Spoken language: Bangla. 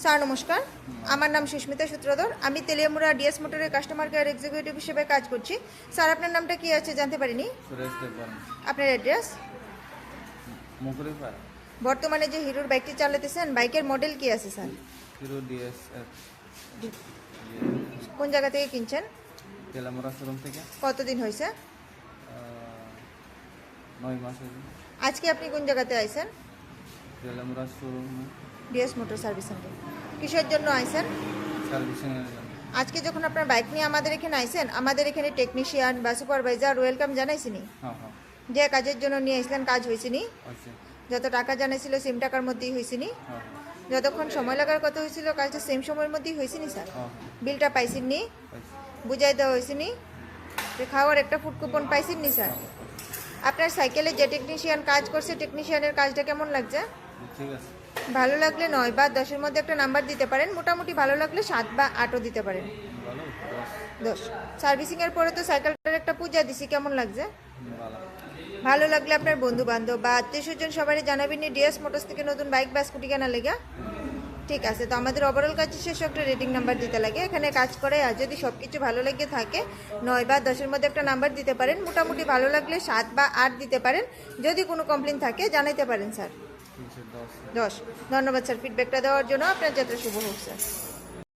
স্যার নমস্কার, আমার নাম সুস্মিতা সূত্রধর। আমি তেলিয়ামুড়া ডিএস মোটরের কাস্টমার কেয়ার এক্সিকিউটিভ হিসেবে কাজ করছি। স্যার আপনার নামটা কি আছে জানতে পারিনি? সুরেশ দেববর্মা, আপনার অ্যাড্রেস? মুকুরিপাড়া। বর্তমানে যে হিরোর বাইকটি চালাতেছেন, বাইকের মডেল কি আছে স্যার? Hero DSF. কোন জায়গা থেকে কিনছেন? তেলামুড়া শোরুম থেকে। কতদিন হয়েছে? 9 মাস হয়েছে। আজকে আপনি কোন জায়গাতে আইছেন? Telamura showroom DS motor service centre. কিসের জন্য আইছেন? সার্ভিসিংয়ের জন্য। আজকে যখন আপনার বাইক নিয়ে আমাদের এখানে আইছেন, আমাদের এখানে টেকনিশিয়ান বা সুপারভাইজার ওয়েলকাম জানাইছিনি? হ্যাঁ হ্যাঁ, যে কাজের জন্য নিয়ে আসলেন কাজ হয়েছিনি? হয়েছে। যত টাকা জানাইছিল সেম টাকার মধ্যেই হয়েছিনি? হ্যাঁ যতক্ষণ সময় লাগার কথা হয়েছিল কাজটা সেম সময়ের মধ্যেই হয়েছিনি স্যার? হ্যাঁ, বিলটা পাইছেননি? হয়েছে। বুঝাই দেওয়া হয়েছিনি? যে খাওয়ার একটা ফুড কুপন পাইছেননি স্যার? আপনার সাইকেলে যে টেকনিশিয়ান কাজ করছে, টেকনিশিয়ানের কাজটা কেমন লাগছে? ঠিক আছে। ভালো লাগলে 9 বা 10-এর মধ্যে একটা নাম্বার দিতে পারেন, মোটামুটি ভালো লাগলে 7 বা 8ও দিতে পারেন। ভালো, 10। সার্ভিসিংয়ের পরে তো সাইকেলটার একটা পূজা দিছি, কেমন লাগছে? ভালো। ভালো লাগলে আপনার বন্ধু বান্ধব বা আত্মীয় স্বজন সবারই জানাবেন ডিএস মোটরস থেকে নতুন বাইক বা স্কুটি কেনা লেগে। ঠিক আছে, তো আমাদের ওভারঅল কাজ শেষে একটা রেটিং নাম্বার দিতে লাগে এখানে কাজ করে। আর যদি সব কিছু ভালো লেগে থাকে 9 বা 10-এর মধ্যে একটা নাম্বার দিতে পারেন, মোটামুটি ভালো লাগলে 7 বা 8 দিতে পারেন। যদি কোনো কমপ্লেন থাকে জানাইতে পারেন স্যার। 310। 10। ধন্যবাদ স্যার ফিডব্যাকটা দেওয়ার জন্য। আপনার যাত্রা শুভ হোক স্যার।